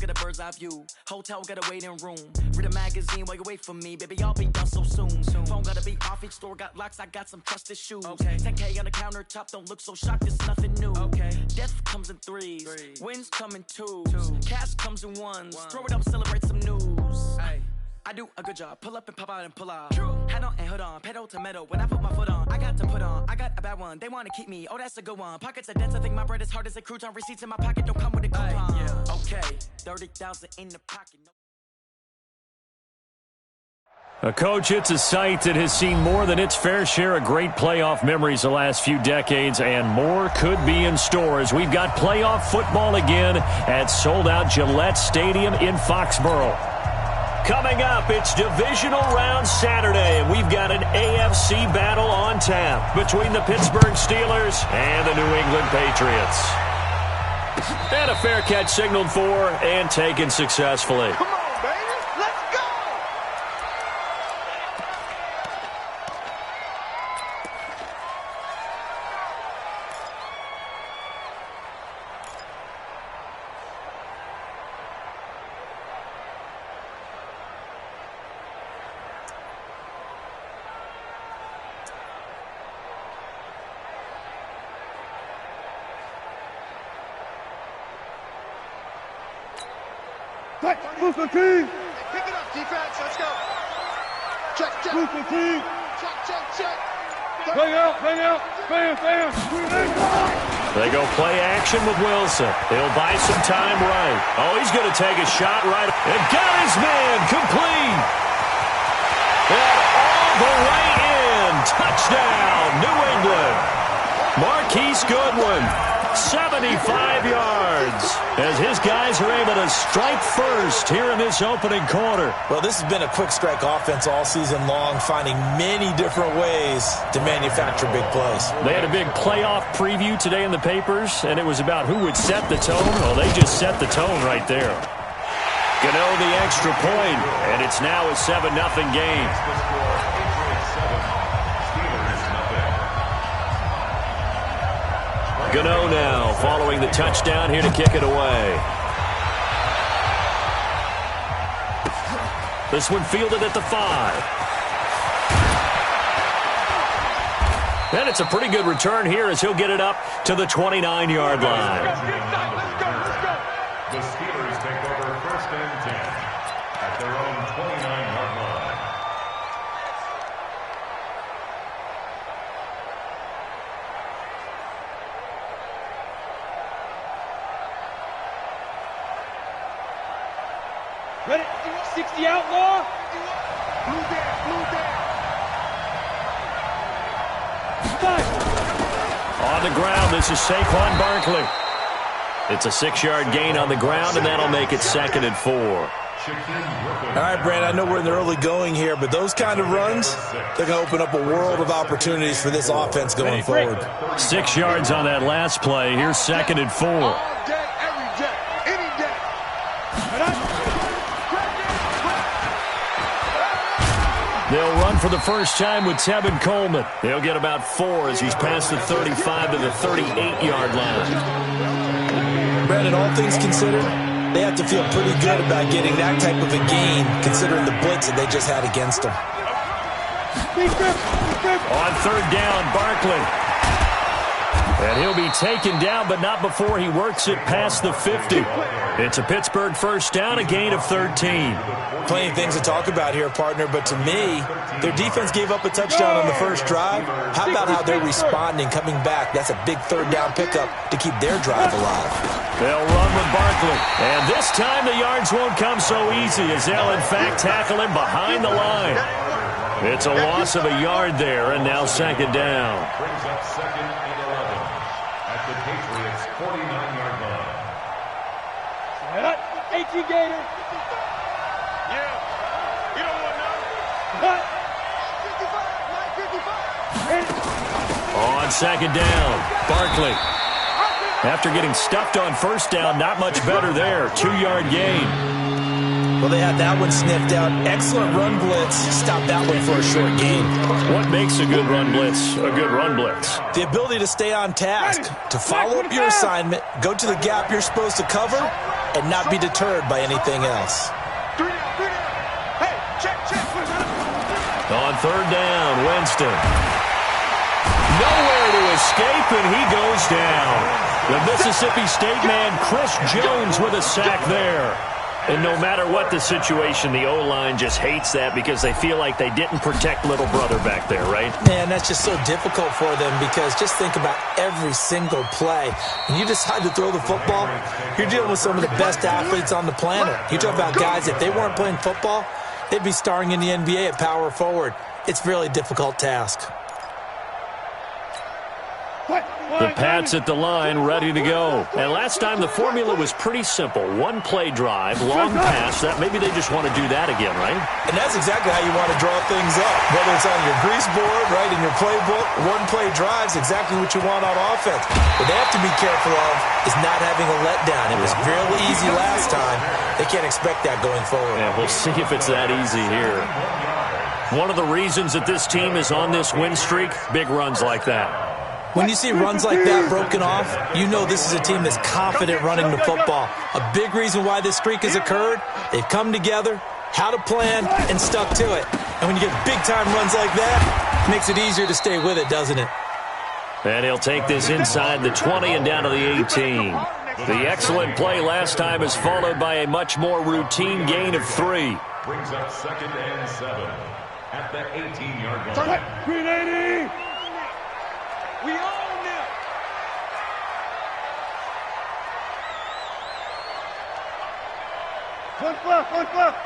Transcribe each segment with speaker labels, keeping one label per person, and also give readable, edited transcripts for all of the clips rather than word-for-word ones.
Speaker 1: get a bird's eye view. Hotel got a waiting room. Read a magazine while you wait for me. Baby, I'll be done so soon. Phone gotta be off, each store got locks. I got some trusted shoes. 10K on the countertop, don't look so shocked, it's nothing new. Death comes in threes. Wins come in twos. Cash comes in ones. Throw it up, celebrate some news. I do a good job. Pull up and pop out and pull out. Hat on and hood on. Pedal to metal. When I put my foot on, I got to put on. I got a bad one. They want to keep me. Oh, that's a good one. Pockets are dense. I think my bread is hard as a crouton. Receipts in my pocket don't come with a coupon. Okay, 30,000 in the pocket.
Speaker 2: A coach, it's a site that has seen more than its fair share of great playoff memories the last few decades, and more could be in store as we've got playoff football again at sold-out Gillette Stadium in Foxborough. Coming up, it's Divisional Round Saturday, and we've got an AFC battle on tap between the Pittsburgh Steelers and the New England Patriots. And a fair catch signaled for and taken successfully.
Speaker 3: Come on, baby. Let's go!
Speaker 4: Move the team!
Speaker 3: Pick it up, defense. Let's go. Check, check.
Speaker 4: Move the team!
Speaker 3: Check.
Speaker 4: Bang out! Bam!
Speaker 2: They go play action with Wilson. He'll buy some time right. Oh, he's going to take a shot right. And got his man complete. And all the way in. Touchdown, New England. Marquise Goodwin, 75 yards, as his guys are able to strike first here in this opening quarter.
Speaker 5: Well, this has been a quick strike offense all season long, finding many different ways to manufacture big plays.
Speaker 2: They had a big playoff preview today in the papers, and it was about who would set the tone. Well, they just set the tone right there. Gano the extra point, and it's now a 7-0 game. Gano now following the touchdown here to kick it away. This one fielded at the 5. And it's a pretty good return here as he'll get it up to the 29-yard line.
Speaker 6: The Steelers take over 1st and 10 at their own 29-yard line.
Speaker 4: Ready? 60 outlaw.
Speaker 3: Blue there.
Speaker 2: On the ground, this is Saquon Barkley. It's a 6-yard gain on the ground, and that'll make it 2nd and 4.
Speaker 5: All right, Brandon, I know we're in the early going here, but those kind of runs, they're going to open up a world of opportunities for this offense going forward.
Speaker 2: 6 yards on that last play. Here's 2nd and 4.
Speaker 3: All day, every day, any day.
Speaker 2: They'll run for the first time with Tevin Coleman. They'll get about 4 as he's past the 35 to the 38-yard line.
Speaker 5: Brandon, all things considered, they have to feel pretty good about getting that type of a gain, considering the blitz that they just had against them.
Speaker 2: On 3rd down, Barkley. And he'll be taken down, but not before he works it past the 50. It's a Pittsburgh first down, a gain of 13.
Speaker 5: Plenty of things to talk about here, partner, but to me, their defense gave up a touchdown on the first drive. How about how they're responding, coming back? That's a big 3rd down pickup to keep their drive alive.
Speaker 2: They'll run with Barkley. And this time the yards won't come so easy as they'll, in fact, tackle him behind the line. It's a loss of a yard there, and now 2nd down.
Speaker 6: Brings up 2nd and 11 at the Patriots' 49-yard line.
Speaker 4: 18 Gator.
Speaker 3: Yeah. You don't want none.
Speaker 4: 55.
Speaker 2: On 2nd down, Barkley. After getting stuffed on 1st down, not much better there. 2-yard gain.
Speaker 5: Well, they had that one sniffed out. Excellent run blitz. Stop that one for a short gain.
Speaker 2: What makes a good run blitz a good run blitz?
Speaker 5: The ability to stay on task, to follow up your assignment, go to the gap you're supposed to cover, and not be deterred by anything else.
Speaker 3: Hey, check.
Speaker 2: On third down, Winston. Nowhere to escape, and he goes down. The Mississippi State man, Chris Jones, with a sack there. And no matter what the situation, the O-line just hates that because they feel like they didn't protect little brother back there, right?
Speaker 5: Man, that's just so difficult for them because just think about every single play. When you decide to throw the football, you're dealing with some of the best athletes on the planet. You talk about guys, if they weren't playing football, they'd be starring in the NBA at power forward. It's a really difficult task.
Speaker 2: The Pats at the line, ready to go. And last time the formula was pretty simple. One play drive, long pass. That maybe they just want to do that again, right?
Speaker 5: And that's exactly how you want to draw things up. Whether it's on your grease board, right, in your playbook, one play drive's exactly what you want on offense. What they have to be careful of is not having a letdown. It was really easy last time. They can't expect that going forward.
Speaker 2: Yeah, we'll see if it's that easy here. One of the reasons that this team is on this win streak, big runs like that.
Speaker 5: When you see runs like that broken off, you know this is a team that's confident running the football. A big reason why this streak has occurred, they've come together, had a plan, and stuck to it. And when you get big-time runs like that, it makes it easier to stay with it, doesn't it?
Speaker 2: And he'll take this inside the 20 and down to the 18. The excellent play last time is followed by a much more routine gain of 3.
Speaker 6: Brings up 2nd and 7 at the 18-yard line.
Speaker 4: 380! We own them! One left.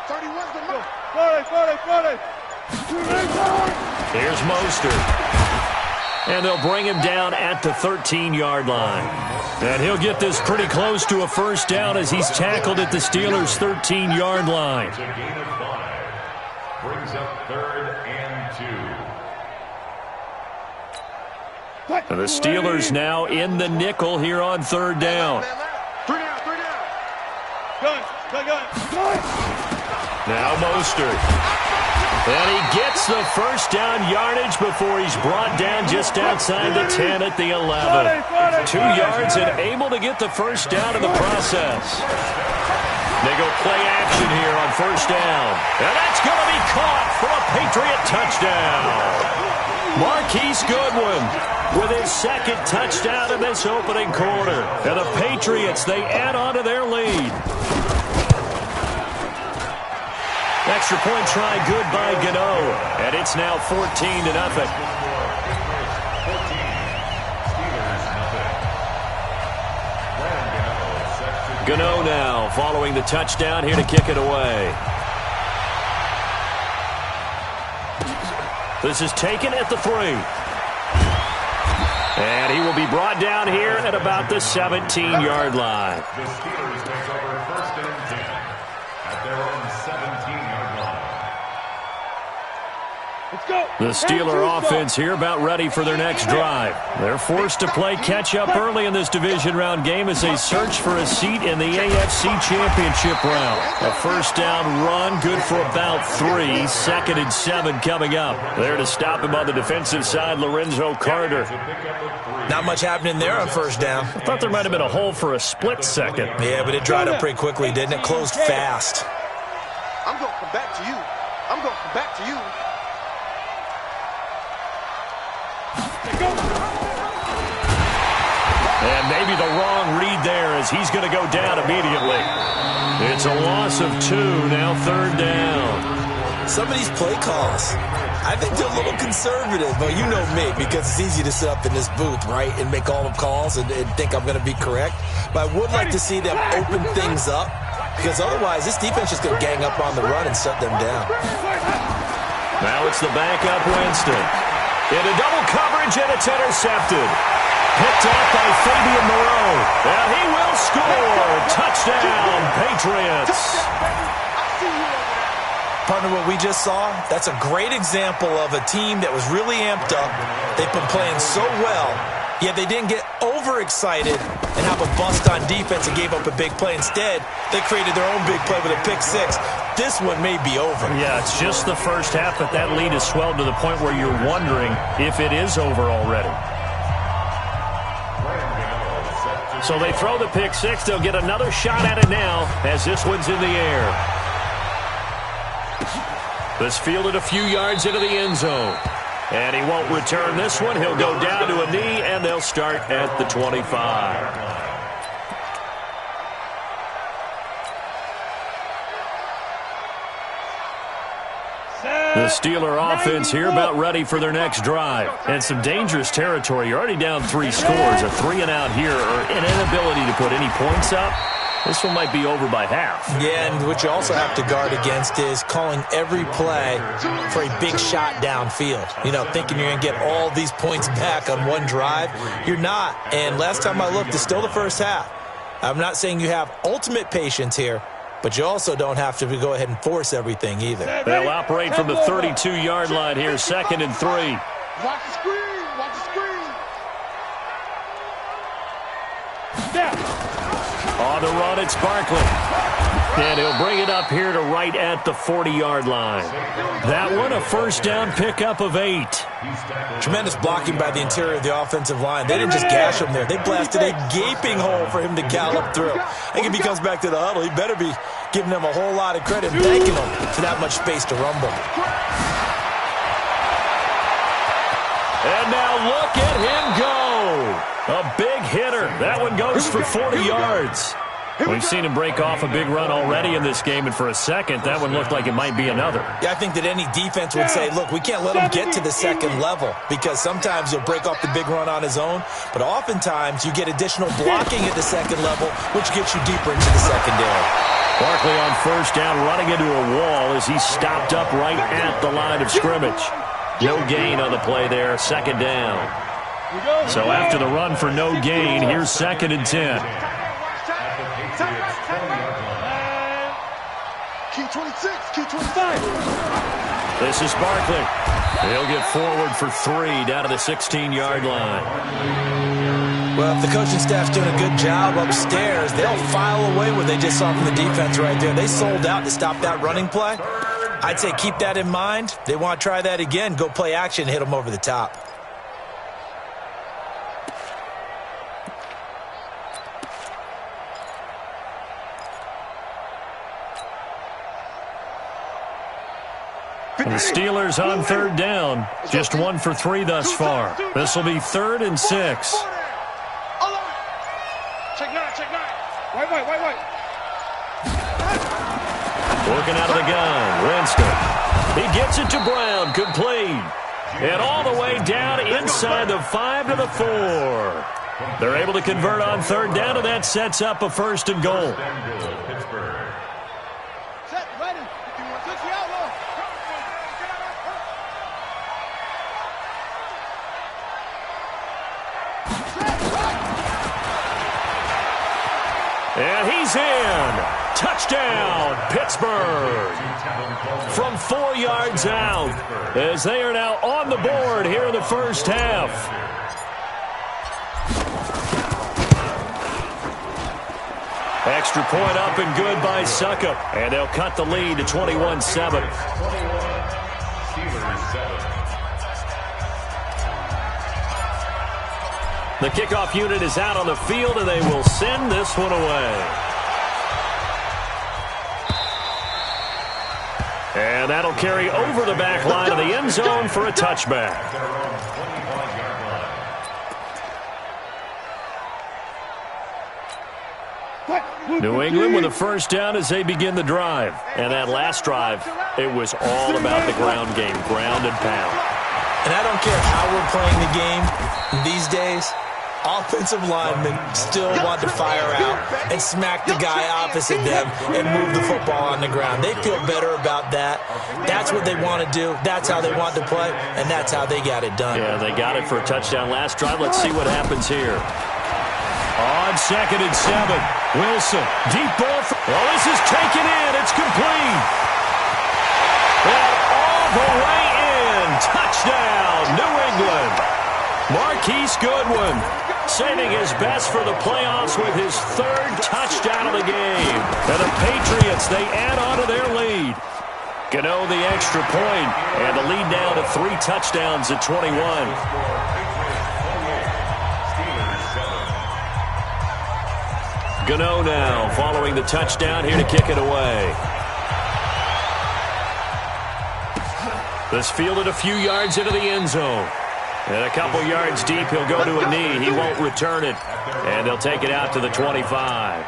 Speaker 3: 31's the mark.
Speaker 4: 40.
Speaker 2: Here's Mostert. And they'll bring him down at the 13-yard line. And he'll get this pretty close to a first down as he's tackled at the Steelers' 13-yard line.
Speaker 6: It's a gain of 5. Brings up 3rd and 2.
Speaker 2: And the Steelers now in the nickel here on 3rd down.
Speaker 3: 3 down.
Speaker 4: Gun.
Speaker 2: Now Mostert. And he gets the first down yardage before he's brought down just outside the 10 at the 11. 2 yards and able to get the first down in the process. They go play action here on 1st down. And that's going to be caught for a Patriot touchdown. Marquise Goodwin with his 2nd touchdown in this opening quarter. And the Patriots, they add on to their lead. Extra point try good by Gano. And it's now 14-0. Gano now following the touchdown here to kick it away. This is taken at the 3. And he will be brought down here at about the 17-yard line.
Speaker 6: The Steelers take over 1st and 10 at their own 17-yard line.
Speaker 4: Let's go.
Speaker 2: The Steeler offense here about ready for their next drive. They're forced to play catch-up early in this division round game as they search for a seat in the AFC Championship round. A first down run, good for about 3. 2nd and 7 coming up. There to stop him on the defensive side, Lorenzo Carter.
Speaker 5: Not much happening there on 1st down.
Speaker 2: I thought there might have been a hole for a split second.
Speaker 5: Yeah, but it dried up pretty quickly, didn't it? Closed fast.
Speaker 3: I'm going to come back to you.
Speaker 2: And maybe the wrong read there as he's going to go down immediately. It's a loss of 2, now 3rd down.
Speaker 5: Some of these play calls, I think they're a little conservative. But you know me, because it's easy to sit up in this booth, right, and make all the calls and think I'm going to be correct. But I would like to see them open things up, because otherwise this defense is going to gang up on the run and shut them down.
Speaker 2: Now it's the backup Winston. Into double coverage, and it's intercepted. Picked up by Fabian Moreau. And he will score. Touchdown, Patriots.
Speaker 5: Partner, what we just saw, that's a great example of a team that was really amped up. They've been playing so well, yet they didn't get overexcited and have a bust on defense and gave up a big play. Instead, they created their own big play with a pick-6. This one may be over.
Speaker 2: Yeah, it's just the first half, but that lead has swelled to the point where you're wondering if it is over already. So they throw the pick six. They'll get another shot at it now as this one's in the air. This fielded a few yards into the end zone. And he won't return this one. He'll go down to a knee, and they'll start at the 25. The Steeler offense here about ready for their next drive. And some dangerous territory. You're already down 3 scores. A 3-and-out here, or an inability to put any points up. This one might be over by half. Yeah, and what you also have to guard against is calling every play for a big shot downfield. You know, thinking you're going to get all these points back on one drive. You're not. And last time I looked, it's still the first half. I'm not saying you have ultimate patience here, but you also don't have to go ahead and force everything either. They'll operate from the 32-yard line here, 2nd and 3.
Speaker 3: Watch the screen. Watch the screen.
Speaker 2: On the run, it's Barkley. And he'll bring it up here to right at the 40-yard line. That one, a first down pickup of 8.
Speaker 5: Tremendous blocking by the interior of the offensive line. They didn't just gash him there. They blasted a gaping hole for him to gallop through. I think if he comes back to the huddle, he better be giving them a whole lot of credit, thanking them for that much space to rumble.
Speaker 2: And now look at him go. A big hitter. That one goes for 40 yards. We've seen him break off a big run already in this game, and for a second, that one looked like it might be another. Yeah, I think that any defense would say, look, we can't let him get to the second level, because sometimes he'll break off the big run on his own, but oftentimes you get additional blocking at the second level, which gets you deeper into the secondary. Barkley on first down, running into a wall as he stopped up right at the line of scrimmage. No gain on the play there, 2nd down. So after the run for no gain, here's 2nd and 10.
Speaker 3: Key 26, key 25.
Speaker 2: This is Barkley. He'll get forward for 3 down to the 16-yard line.
Speaker 5: Well, if the coaching staff's doing a good job upstairs, they'll file away what they just saw from the defense right there. They sold out to stop that running play. I'd say keep that in mind. They want to try that again. Go play action, hit them over the top.
Speaker 2: And the Steelers on 3rd down. Just 1 for 3 thus far. This will be 3rd and 6.
Speaker 3: Check 9, check 9. White.
Speaker 2: Working out of the gun, Winston. He gets it to Brown, complete. And all the way down inside the 5 to the 4. They're able to convert on 3rd down, and that sets up a 1st and goal.
Speaker 3: Set, ready. Switch the outlaw.
Speaker 2: And he's in. Touchdown, Pittsburgh. From 4 yards out, as they are now on the board here in the first half. Extra point up and good by Suckup. And they'll cut the lead to 21-7. The kickoff unit is out on the field, and they will send this one away. And that'll carry over the back line of the end zone for a touchback. New England with a first down as they begin the drive. And that last drive, it was all about the ground game, ground and pound.
Speaker 5: And I don't care how we're playing the game these days, offensive linemen still want to fire out and smack the guy opposite them and move the football on the ground. They feel better about that. That's what they want to do. That's how they want to play, and that's how they got it done.
Speaker 2: Yeah, they got it for a touchdown last drive. Let's see what happens here. On 2nd and 7, Wilson, deep ball. Well, this is taken in. It's complete. And all the way in. Touchdown, New England. Marquise Goodwin saving his best for the playoffs with his 3rd touchdown of the game. And the Patriots, they add on to their lead. Gano the extra point, and the lead down to 3 touchdowns at 21. Gano now following the touchdown here to kick it away. This fielded a few yards into the end zone. And a couple yards deep, he'll go to a knee. He won't return it. And they'll take it out to the 25.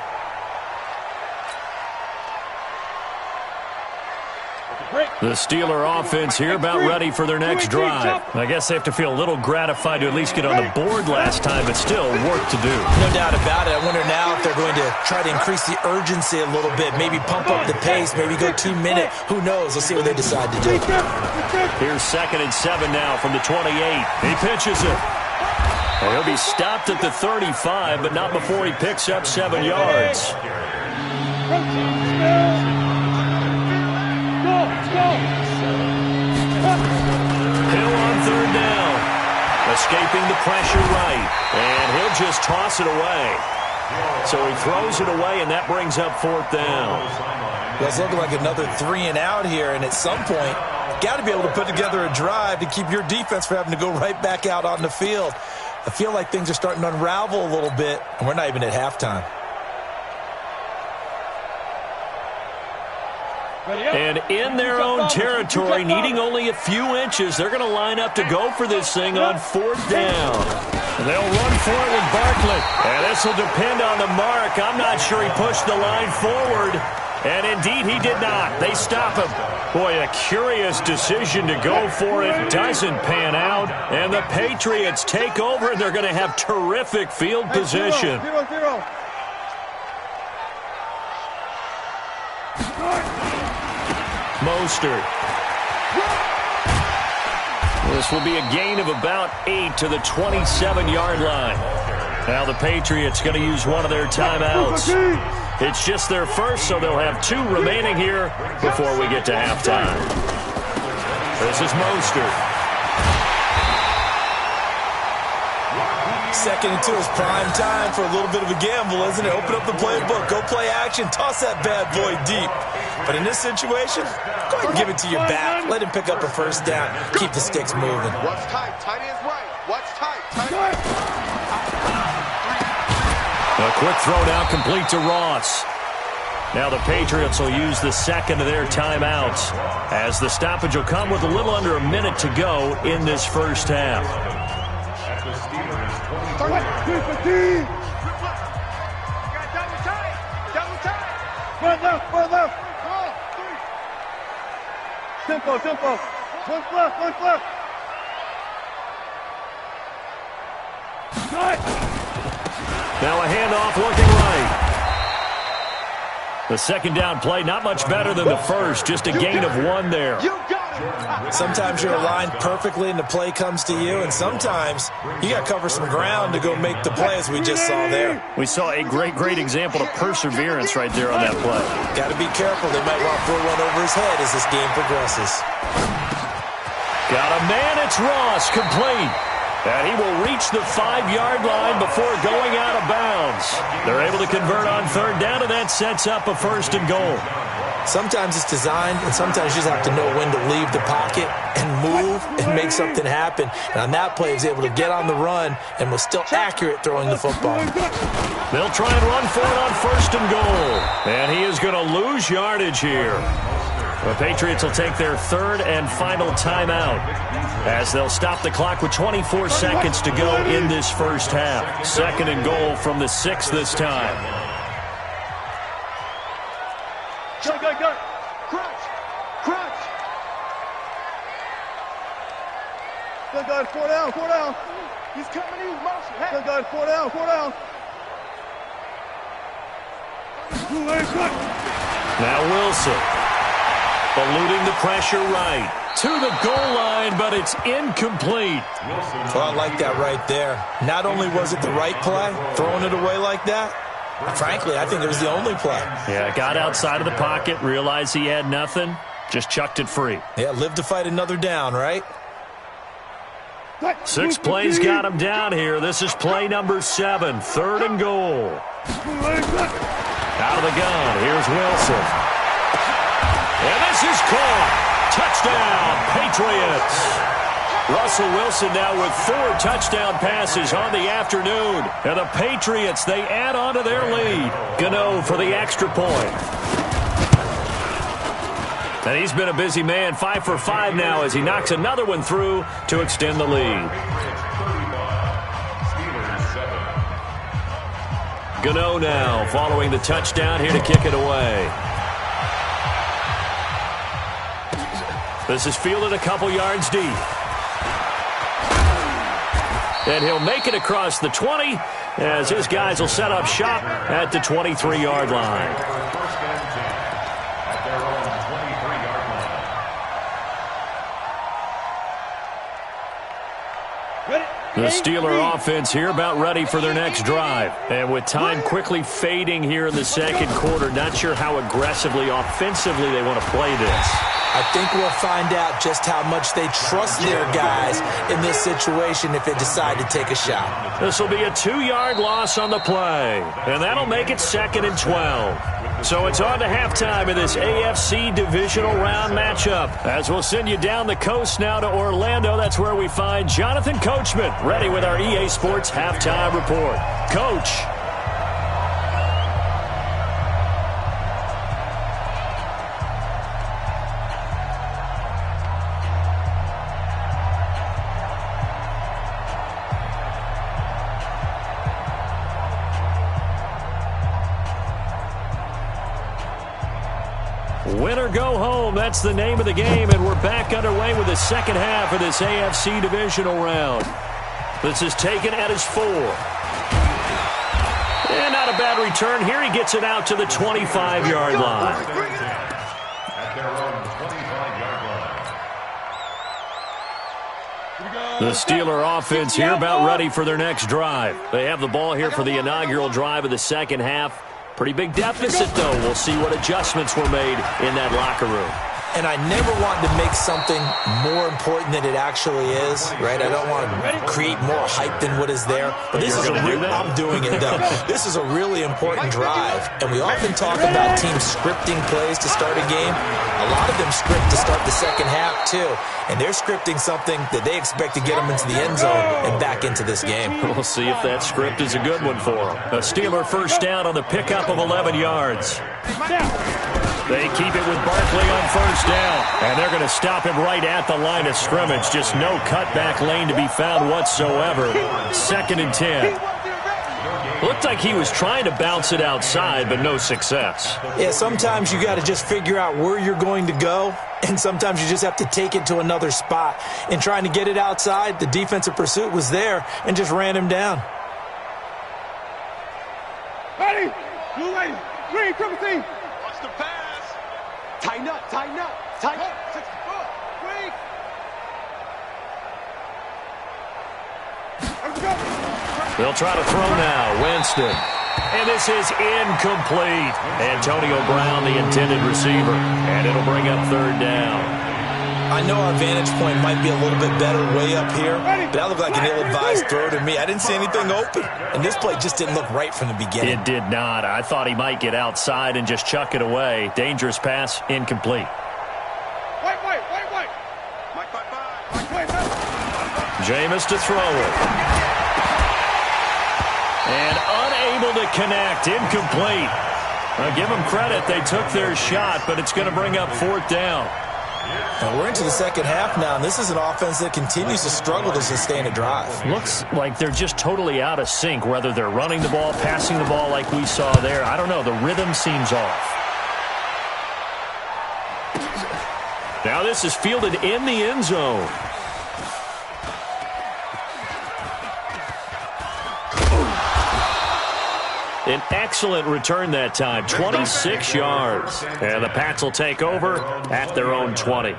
Speaker 2: The Steeler offense here about ready for their next drive. I guess they have to feel a little gratified to at least get on the board last time, but still work to do.
Speaker 5: No doubt about it. I wonder now if they're going to try to increase the urgency a little bit, maybe pump up the pace, maybe go 2 minute. Who knows? Let's see what they decide to do.
Speaker 2: Here's 2nd and 7 now from the 28. He pitches it. And he'll be stopped at the 35, but not before he picks up 7 yards. Hill on 3rd down. Escaping the pressure right. And he'll just toss it away. So he throws it away, and that brings up 4th down.
Speaker 5: Well, it's looking like another 3 and out here, and at some point, got to be able to put together a drive to keep your defense from having to go right back out on the field. I feel like things are starting to unravel a little bit, and we're not even at halftime.
Speaker 2: And in their own territory, needing only a few inches, they're going to line up to go for this thing on 4th down. They'll run for it with Barkley. And this will depend on the mark. I'm not sure he pushed the line forward. And indeed, he did not. They stop him. Boy, a curious decision to go for it. Doesn't pan out. And the Patriots take over, and they're going to have terrific field position.
Speaker 4: 0-0.
Speaker 2: Mostert. This will be a gain of about 8 to the 27-yard line. Now the Patriots going to use one of their timeouts. It's just their first, so they'll have 2 remaining here before we get to halftime. This is Mostert.
Speaker 5: 2nd and 2 is prime time for a little bit of a gamble, isn't it? Open up the playbook, go play action, toss that bad boy deep. But in this situation, go ahead and give it to your back. Let him pick up a 1st down. Keep the sticks moving.
Speaker 3: What's tight? Tight is right. What's tight? Tight.
Speaker 2: A quick throw now complete to Ross. Now the Patriots will use the 2nd of their timeouts as the stoppage will come with a little under a minute to go in this first half.
Speaker 3: Double tight. Double tight.
Speaker 4: One left. Tempo. One left.
Speaker 2: Now a handoff looking right. The 2nd down play, not much better than the first, just a gain of 1 there.
Speaker 3: You got it.
Speaker 5: Sometimes you're aligned perfectly and the play comes to you, and sometimes you got to cover some ground to go make the play, as we just saw there.
Speaker 2: We saw a great example of perseverance right there on that play.
Speaker 5: Got to be careful. They might want to throw one over his head as this game progresses.
Speaker 2: Got a man, it's Ross, complete. And he will reach the 5-yard line before going out of bounds. They're able to convert on 3rd down, and that sets up a 1st and goal.
Speaker 5: Sometimes it's designed, and sometimes you just have to know when to leave the pocket and move and make something happen. And on that play, he was able to get on the run and was still accurate throwing the football.
Speaker 2: They'll try and run for it on 1st and goal. And he is going to lose yardage here. The Patriots will take their 3rd and final timeout as they'll stop the clock with 24 seconds to go in this first half. 2nd and goal from the 6 this time.
Speaker 4: Go.
Speaker 3: Crunch.
Speaker 4: Good guys, 4 down.
Speaker 3: He's coming in motion. Hey.
Speaker 4: Good guys, 4 down.
Speaker 2: Now Wilson. Eluding the pressure right. To the goal line, but it's incomplete.
Speaker 5: Well, I like that right there. Not only was it the right play, throwing it away like that, frankly, I think it was the only play.
Speaker 2: Yeah, got outside of the pocket, realized he had nothing, just chucked it free.
Speaker 5: Yeah, live to fight another down, right?
Speaker 2: 6 plays got him down here. This is play number 7, 3rd and goal. Out of the gun, here's Wilson. And this is caught. Touchdown, Patriots. Russell Wilson now with 4 touchdown passes on the afternoon. And the Patriots, they add on to their lead. Gano for the extra point. And he's been a busy man, 5 for 5 now as he knocks another one through to extend the lead. Gano now following the touchdown here to kick it away. This is fielded a couple yards deep. And he'll make it across the 20 as his guys will set up shop at the 23-yard line. The Steeler offense here about ready for their next drive. And with time quickly fading here in the second quarter, not sure how aggressively, offensively they want to play this.
Speaker 5: I think we'll find out just how much they trust their guys in this situation if they decide to take a shot.
Speaker 2: This will be a 2-yard loss on the play. And that'll make it 2nd and 12. So it's on to halftime in this AFC divisional round matchup. As we'll send you down the coast now to Orlando. That's where we find Jonathan Coachman ready with our EA Sports halftime report. Coach. Win or go home, that's the name of the game, and we're back underway with the second half of this AFC divisional round. This is taken at his 4. And not a bad return here. He gets it out to the 25-yard line.
Speaker 6: At their own 25-yard line.
Speaker 2: The Steeler offense here about ready for their next drive. They have the ball here for the inaugural drive of the second half. Pretty big deficit, though. We'll see what adjustments were made in that locker room.
Speaker 5: And I never want to make something more important than it actually is, right? I don't want to create more hype than what is there. But this is I'm doing it, though. This is a really important drive. And we often talk about teams scripting plays to start a game. A lot of them script to start the second half, too. And they're scripting something that they expect to get them into the end zone and back into this game.
Speaker 2: We'll see if that script is a good one for them. A Steeler first down on the pickup of 11 yards. They keep it with Barkley on first down. And they're going to stop him right at the line of scrimmage. Just no cutback lane to be found whatsoever. 2nd and 10. Looked like he was trying to bounce it outside, but no success.
Speaker 5: Yeah, sometimes you got to just figure out where you're going to go, and sometimes you just have to take it to another spot. In trying to get it outside, the defensive pursuit was there and just ran him down.
Speaker 4: Ready? Blue lady. Green, triple team.
Speaker 3: Watch the pass. Tighten up, tighten up, tighten up. 64. Quick.
Speaker 4: Let's go.
Speaker 2: They'll try to throw now. Winston. And this is incomplete. Antonio Brown, the intended receiver. And it'll bring up 3rd down.
Speaker 5: I know our vantage point might be a little bit better way up here, but that looked like an ill-advised throw to me. I didn't see anything open. And this play just didn't look right from the beginning.
Speaker 2: It did not. I thought he might get outside and just chuck it away. Dangerous pass, incomplete.
Speaker 4: White.
Speaker 2: Jameis to throw it. And unable to connect, incomplete. Give them credit, they took their shot, but it's going to bring up 4th down.
Speaker 5: And we're into the second half now, and this is an offense that continues to struggle to sustain a drive.
Speaker 2: Looks like they're just totally out of sync, whether they're running the ball, passing the ball like we saw there. I don't know, the rhythm seems off. Now this is fielded in the end zone. An excellent return that time, 26 yards. And the Pats will take over at their own 20.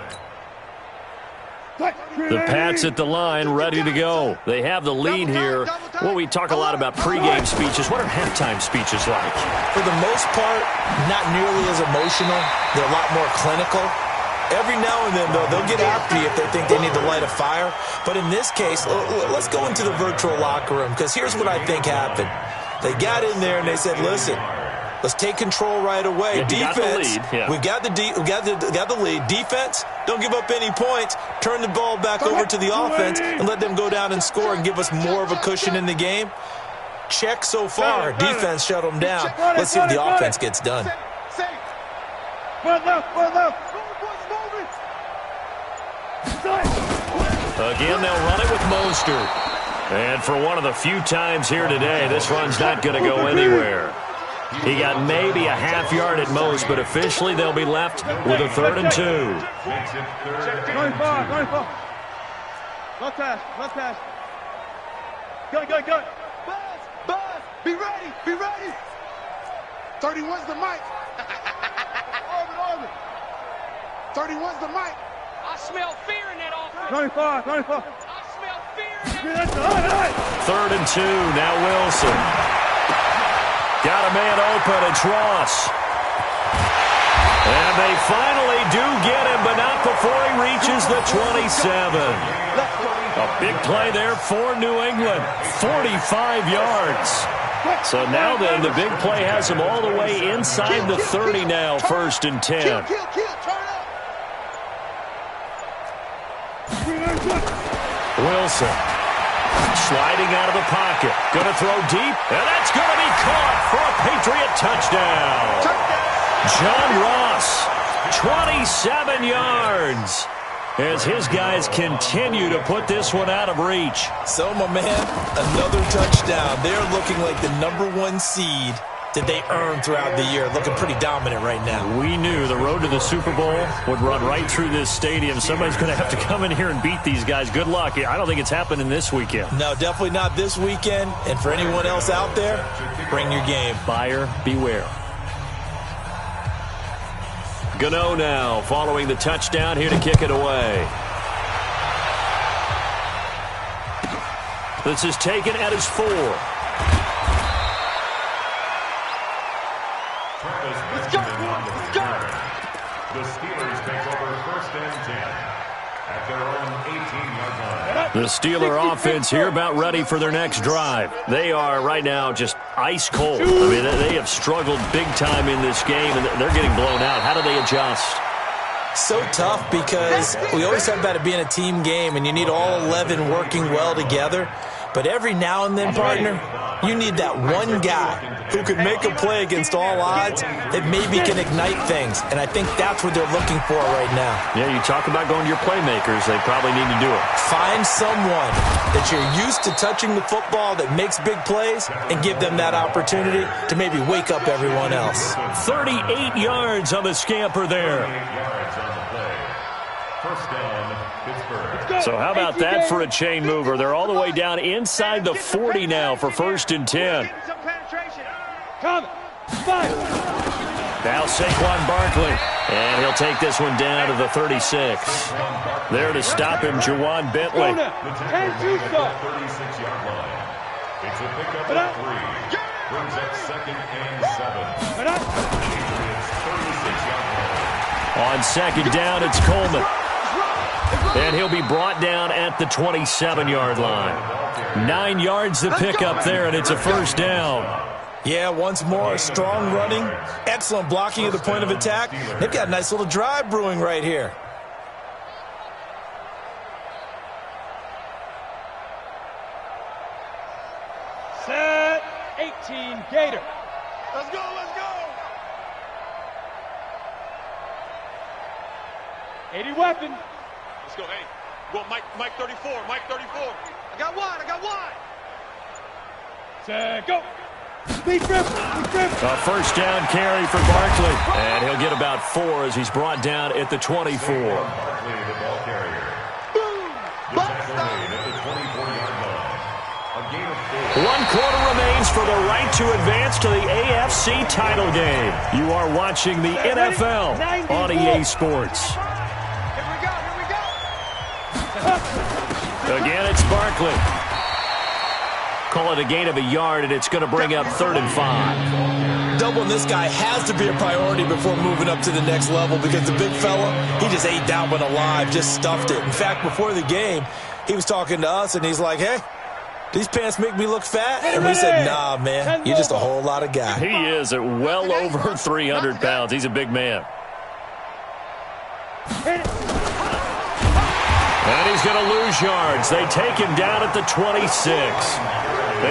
Speaker 2: The Pats at the line, ready to go. They have the lead here. Well, we talk a lot about pregame speeches. What are halftime speeches like?
Speaker 5: For the most part, not nearly as emotional. They're a lot more clinical. Every now and then, though, they'll get after you if they think they need to light a fire. But in this case, let's go into the virtual locker room, because here's what I think happened. They got in there and they said, listen, Let's take control right away. Defense, we got the lead. Defense, don't give up any points. Turn the ball back over to the offense and let them go down and score and give us more of a cushion in the game. Check so far. Defense shut them down. Let's see what the offense gets done.
Speaker 2: Again, they'll run it with Mostert. And for one of the few times here today, this run's not going to go anywhere. He got maybe a half yard at most, but officially they'll be left with a 3rd and 2.
Speaker 4: 25. Left pass. Go.
Speaker 3: Buzz, be ready. 31's the mic. Orbit. 31's the mic.
Speaker 7: I smell fear in that offense.
Speaker 4: 25.
Speaker 7: I smell fear in that
Speaker 4: That's
Speaker 2: 3rd and 2. Now Wilson. Got a man open. It's Ross. And they finally do get him, but not before he reaches the 27. A big play there for New England. 45 yards. So now then, the big play has him all the way inside the 30 now, 1st and 10.
Speaker 3: Turn up.
Speaker 2: Wilson sliding out of the pocket. Going to throw deep, and that's going to be caught for a Patriot touchdown. John Ross, 27 yards, as his guys continue to put this one out of reach.
Speaker 5: So, my man, another touchdown. They're looking like the #1 seed that they earned throughout the year. Looking pretty dominant right now.
Speaker 2: We knew the road to the Super Bowl would run right through this stadium. Somebody's going to have to come in here and beat these guys. Good luck. I don't think it's happening this weekend.
Speaker 5: No, definitely not this weekend. And for anyone else out there, bring your game.
Speaker 2: Buyer beware. Gano now following the touchdown, here to kick it away. This is taken at his 4.
Speaker 3: Let's go.
Speaker 6: The Steelers take over 1st and 10 at their own 18-yard line.
Speaker 2: The Steeler offense here about ready for their next drive. They are right now just ice cold. I mean, they have struggled big time in this game, and they're getting blown out. How do they adjust?
Speaker 5: So tough because we always talk about it being a team game, and you need all 11 working well together. But every now and then, partner, you need that one guy who could make a play against all odds that maybe can ignite things. And I think that's what they're looking for right now.
Speaker 2: Yeah, you talk about going to your playmakers. They probably need to do it.
Speaker 5: Find someone that you're used to touching the football that makes big plays and give them that opportunity to maybe wake up everyone else.
Speaker 2: 38 yards on the scamper there.
Speaker 6: 38 yards on the play. 1st down, Pittsburgh.
Speaker 2: So how about that for a chain mover? They're all the way down inside the 40 now for 1st and 10. Now Saquon Barkley, and he'll take this one down to the 36. There to stop him, Juwan Bentley.
Speaker 6: The tackle at the 36-yard line. It's a pickup of 3. Brings up 2nd and 7. Patriots 36-yard line.
Speaker 2: On 2nd down, it's Coleman. And he'll be brought down at the 27-yard line. 9 yards to pick up there, and it's a 1st down.
Speaker 5: Yeah, once more, strong running, excellent blocking at the point of attack. They've got a nice little drive brewing right here.
Speaker 4: Set 18 Gator.
Speaker 3: Let's go.
Speaker 4: 80 weapon.
Speaker 3: Let's go. Hey, go Mike 34. Mike 34. I got one.
Speaker 4: Set, go. Speed grip.
Speaker 2: A 1st down carry for Barkley. And he'll get about 4 as he's brought down at the 24.
Speaker 6: Barkley, the ball carrier. The tackle made at the 24-yard line. A gain of 4.
Speaker 2: 1 quarter remains for the right to advance to the AFC title game. You are watching the NFL on EA Sports.
Speaker 3: Here we go.
Speaker 2: Again, it's Barkley. Call it a gain of a yard, and it's going to bring up 3rd and 5.
Speaker 5: Doubling this guy has to be a priority before moving up to the next level because the big fella, he just ate that one alive, just stuffed it. In fact, before the game, he was talking to us, and he's like, hey, these pants make me look fat? And we said, nah, man, you're just a whole lot of guy.
Speaker 2: He is at well over 300 pounds. He's a big man. And he's going to lose yards. They take him down at the 26.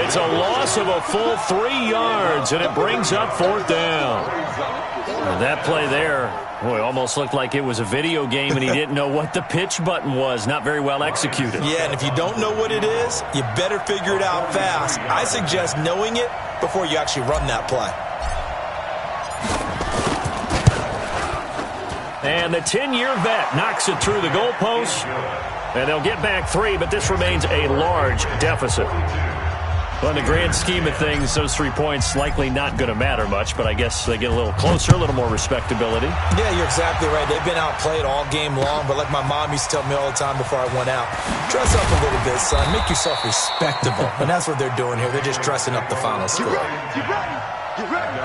Speaker 2: It's a loss of a full 3 yards, and it brings up 4th down. And that play there, boy, almost looked like it was a video game, and he didn't know what the pitch button was. Not very well executed.
Speaker 5: Yeah, and if you don't know what it is, you better figure it out fast. I suggest knowing it before you actually run that play.
Speaker 2: And the 10-year vet knocks it through the goalpost, and they'll get back 3, but this remains a large deficit. Well, in the grand scheme of things, those 3 points likely not going to matter much, but I guess they get a little closer, a little more respectability.
Speaker 5: Yeah, you're exactly right. They've been outplayed all game long, but like my mom used to tell me all the time before I went out, dress up a little bit, son. Make yourself respectable. And that's what they're doing here. They're just dressing up the final score.
Speaker 3: You ready? You ready?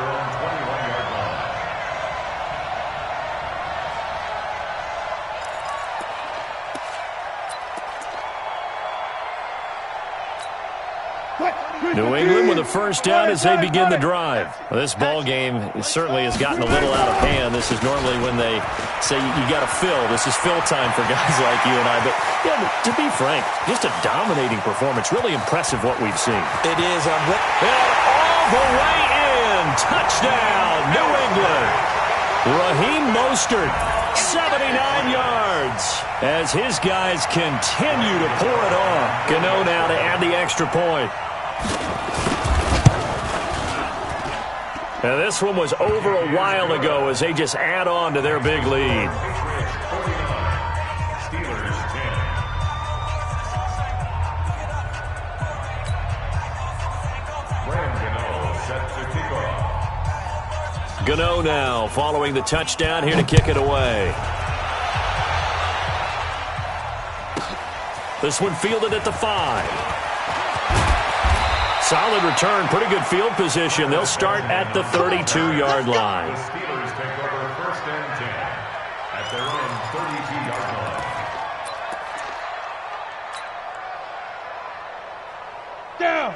Speaker 2: New England with a first down as they begin the drive. Well, this ball game certainly has gotten a little out of hand. This is normally when they say you got to fill. This is fill time for guys like you and I. But yeah, to be frank, just a dominating performance. Really impressive what we've seen.
Speaker 5: It is.
Speaker 2: And all the way in. Touchdown, New England. Raheem Mostert, 79 yards. As his guys continue to pour it on. Gano now to add the extra point. And this one was over a while ago as they just add on to their big lead. Gano now following the touchdown here to kick it away. This one fielded at the 5. Solid return, pretty good field position. They'll start at the 32-yard line.
Speaker 6: The Steelers take over 1st and 10 at their own 32-yard line.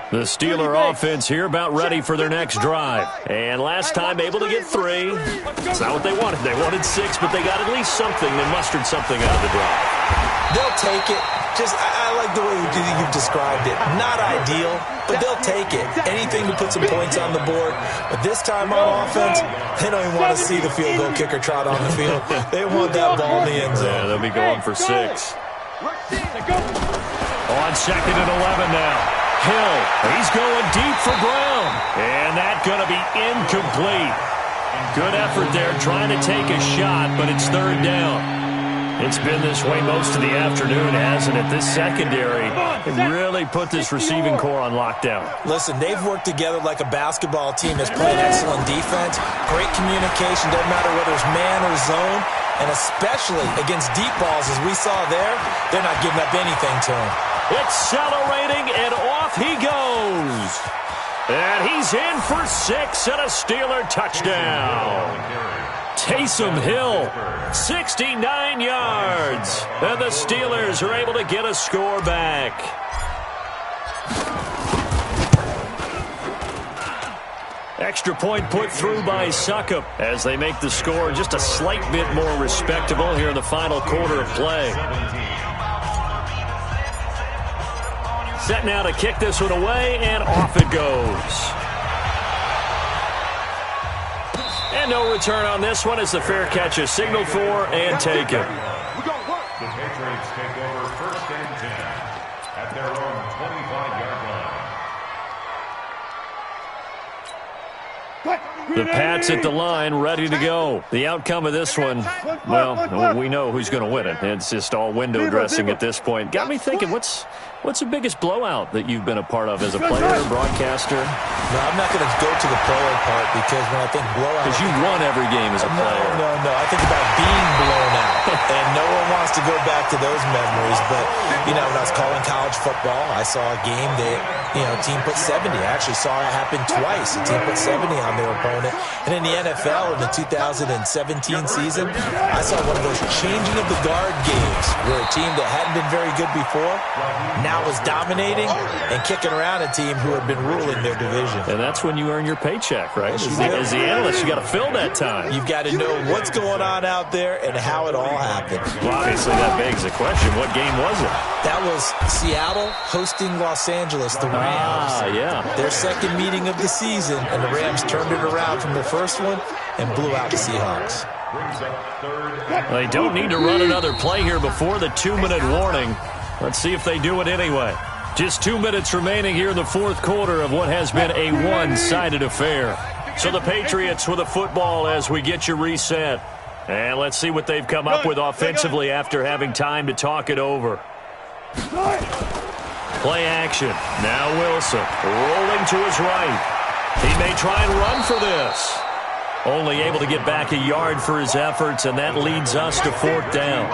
Speaker 2: The Steeler offense here about ready for their next drive. And last time able to get 3. It's not what they wanted. They wanted 6, but they got at least something. They mustered something out of the drive.
Speaker 5: They'll take it. I like the way you've described it. Not ideal, but they'll take it. Anything to put some points on the board. But this time on offense, they don't even want to see the field goal kicker trot on the field. They want that ball in the end zone.
Speaker 2: Yeah, they'll be going for 6. On 2nd and 11 now. Hill, he's going deep for Brown. And that's going to be incomplete. Good effort there trying to take a shot, but it's 3rd down. It's been this way most of the afternoon, hasn't it? This secondary really put this receiving core on lockdown.
Speaker 5: Listen, they've worked together like a basketball team that's playing excellent defense. Great communication, doesn't matter whether it's man or zone. And especially against deep balls, as we saw there, they're not giving up anything to him.
Speaker 2: Accelerating, and off he goes. And he's in for 6 and a Steeler touchdown. Taysom Hill, 69 yards. And the Steelers are able to get a score back. Extra point put through by Suckup as they make the score just a slight bit more respectable here in the final quarter of play. Set now to kick this one away, and off it goes. And no return on this one as the fair catch is signaled for and taken.
Speaker 6: The Patriots take over 1st and 10 at their own 25-yard line.
Speaker 2: The Pats at the line, ready to go. The outcome of this one, well, we know who's going to win it. It's just all window dressing at this point. Got me thinking, what's the biggest blowout that you've been a part of as a player, broadcaster?
Speaker 5: No, I'm not going to go to the player part because when I think blowout...
Speaker 2: Because you won every game as a player.
Speaker 5: No. I think about being blown out. And no one wants to go back to those memories. But, when I was calling college football, I saw a game that, team put 70. I actually saw it happen twice. A team put 70 on their opponent. And in the NFL, in the 2017 season, I saw one of those changing of the guard games where a team that hadn't been very good before, now now is dominating and kicking around a team who had been ruling their division.
Speaker 2: And that's when you earn your paycheck, right? As the analyst, you got to fill that time.
Speaker 5: You've got to know what's going on out there and how it all happened.
Speaker 2: Well, obviously, that begs the question, what game was it?
Speaker 5: That was Seattle hosting Los Angeles, the Rams.
Speaker 2: Yeah.
Speaker 5: Their second meeting of the season, and the Rams turned it around from the first one and blew out the Seahawks.
Speaker 2: They don't need to run another play here before the 2-minute warning. Let's see if they do it anyway. Just 2 minutes remaining here in the fourth quarter of what has been a one-sided affair. So the Patriots with a football as we get you reset. And let's see what they've come up with offensively after having time to talk it over. Play action. Now Wilson rolling to his right. He may try and run for this. Only able to get back a yard for his efforts, and that leads us to fourth down.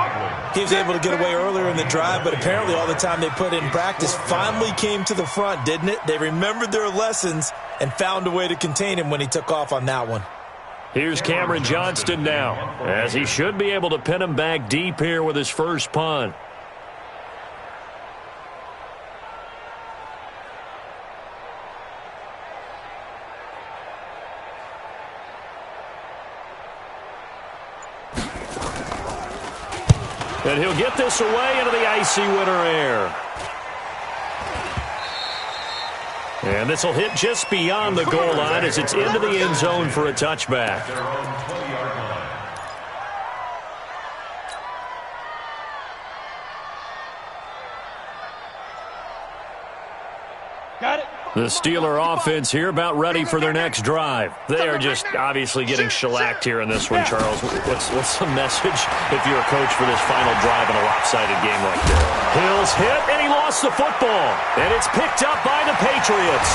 Speaker 5: He was able to get away earlier in the drive, but apparently all the time they put in practice finally came to the front, didn't it? They remembered their lessons and found a way to contain him when he took off on that one.
Speaker 2: Here's Cameron Johnston now, as he should be able to pin him back deep here with his first punt. And he'll get this away into the icy winter air. And this will hit just beyond the goal line as it's into the end zone for a touchback.
Speaker 4: Got it.
Speaker 2: The Steeler offense here about ready for their next drive. They are just obviously getting shellacked here in this one, Charles. What's the message if you're a coach for this final drive in a lopsided game like this? Hill's hit, and he lost the football. And it's picked up by the Patriots.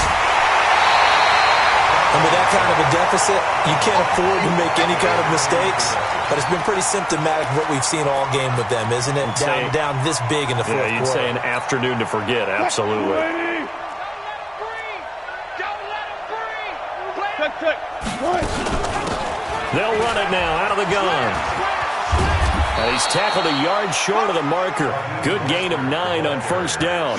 Speaker 5: And with that kind of a deficit, you can't afford to make any kind of mistakes. But it's been pretty symptomatic of what we've seen all game with them, isn't it? Down this big in the fourth quarter.
Speaker 2: You'd say an afternoon to forget, absolutely. They'll run it now out of the gun. And he's tackled a yard short of the marker. Good gain of 9 on first down.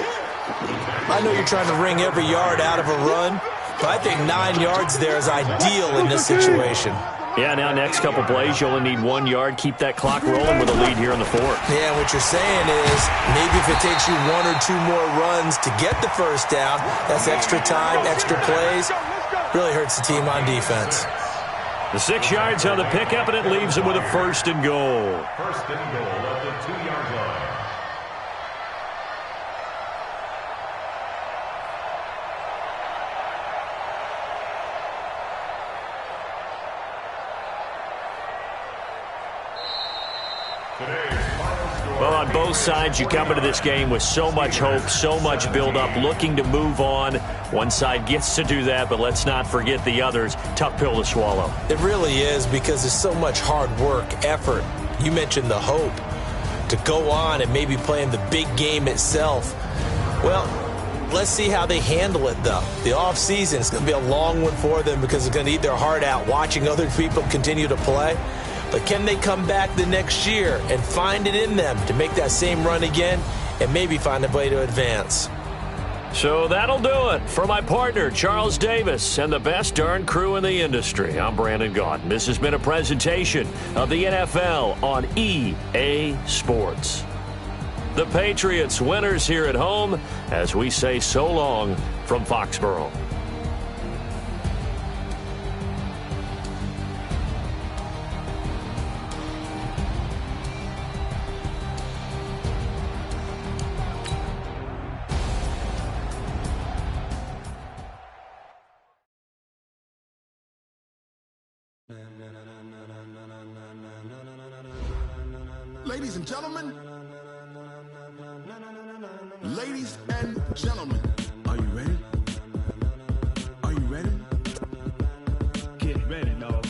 Speaker 5: I know you're trying to wring every yard out of a run, but I think 9 yards there is ideal in this situation.
Speaker 2: Yeah, now next couple plays, you only need 1 yard. Keep that clock rolling with a lead here in the fourth.
Speaker 5: Yeah, what you're saying is maybe if it takes you 1 or 2 more runs to get the first down, that's extra time, extra plays. Really hurts the team on defense.
Speaker 2: The 6 yards on the pickup, and it leaves him with a first and goal.
Speaker 6: First and goal at the 2-yard line.
Speaker 2: Well, on both sides, you come into this game with so much hope, so much build-up, looking to move on. One side gets to do that, but let's not forget the others. Tough pill to swallow.
Speaker 5: It really is, because there's so much hard work, effort. You mentioned the hope to go on and maybe play in the big game itself. Well, let's see how they handle it, though. The offseason is going to be a long one for them because they're going to eat their heart out watching other people continue to play. But can they come back the next year and find it in them to make that same run again and maybe find a way to advance?
Speaker 2: So that'll do it. For my partner, Charles Davis, and the best darn crew in the industry, I'm Brandon Gaudin. This has been a presentation of the NFL on EA Sports. The Patriots winners here at home as we say so long from Foxborough.
Speaker 8: Ladies and gentlemen, are you ready? Are you ready? Get ready, dog.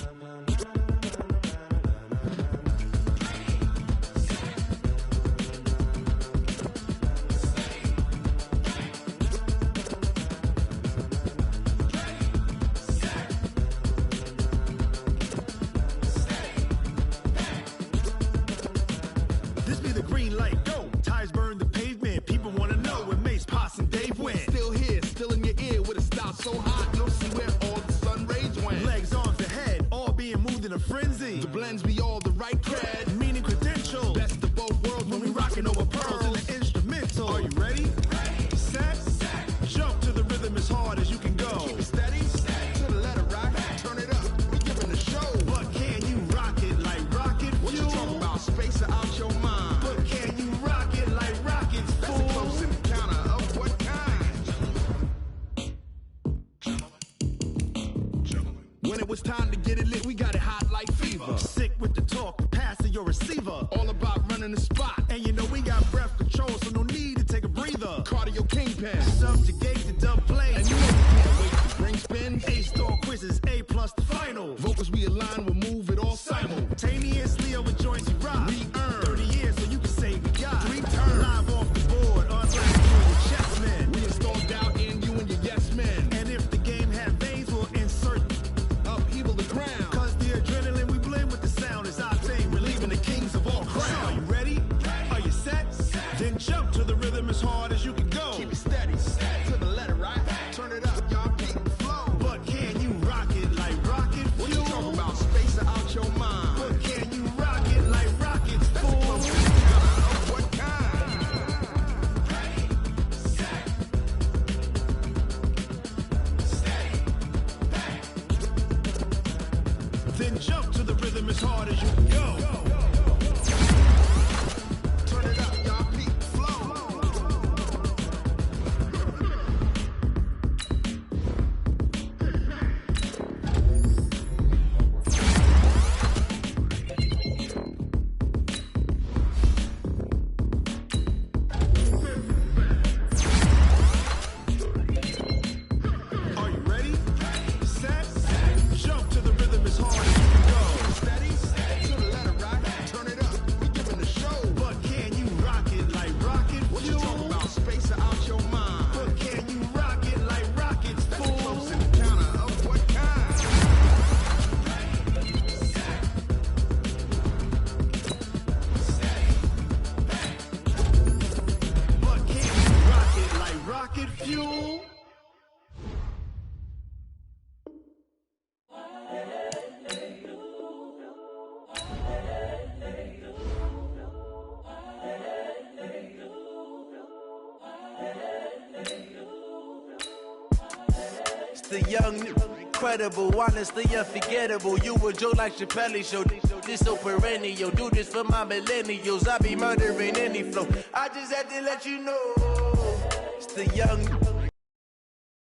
Speaker 8: This be the green light, go. Tires burn the pavement, people want to know what makes a frenzy. The blends be all the right cred, meaning credentials. Best of both worlds when we rockin' over pearls in the instrumental. Are you ready? Set. Jump to the rhythm as hard as you can go. Keep it steady. To the letter right. Turn it up. We giving the show. But can you rock it like rocket fuel? What you talking about? Space out your mind. But can you rock it like rockets, fool? That's a close encounter of what kind? When it was time to get it lit, we got it hot like fever. Sick with the talk, passing your receiver. All about running the spot. And you know we got breath control, so no need to take a breather. Cardio kingpin, subjugate the dub play. And you know we can't wait to bring spin. A-star quizzes, A+ the final. Vocals we align, we'll move it all simultaneously over joints you rock. We earn 30 years, so you can say we got 3 turns. Live off the board, unlike you and your chess men. We install doubt in you and your yes men. And if the game had veins, we'll insert upheaval the ground. Cause the adrenaline we blend with the sound is our thing. We're leaving the kings of all crowns. So are you ready? Are you set? Then jump to the rhythm as hard as you can go. Keep it steady. To the letter right. Turn it up, y'all keep the flow. But can you rock it like rocket fuel? What you talking about? Space out your mind. But can you rock it like rockets, fool? That's a close encounter of what kind? Then jump to the rhythm as hard as you can go. Turn it up, y'all keep the flow. Are you ready? Set. Jump to the rhythm as hard as you can go. Steady. To the letter right. Turn it up. We giving the show. But can you rock it like rocket fuel? What you talking about? Space out your mind. But can you rock it like rockets, fool? That's a close encounter of what kind? But can you rock it like rocket fuel?
Speaker 9: It's the young, incredible, honestly unforgettable. You a joke like Chappelle show. This so perennial. Do this for my millennials. I be murdering any flow. I just had to let you know. It's the young.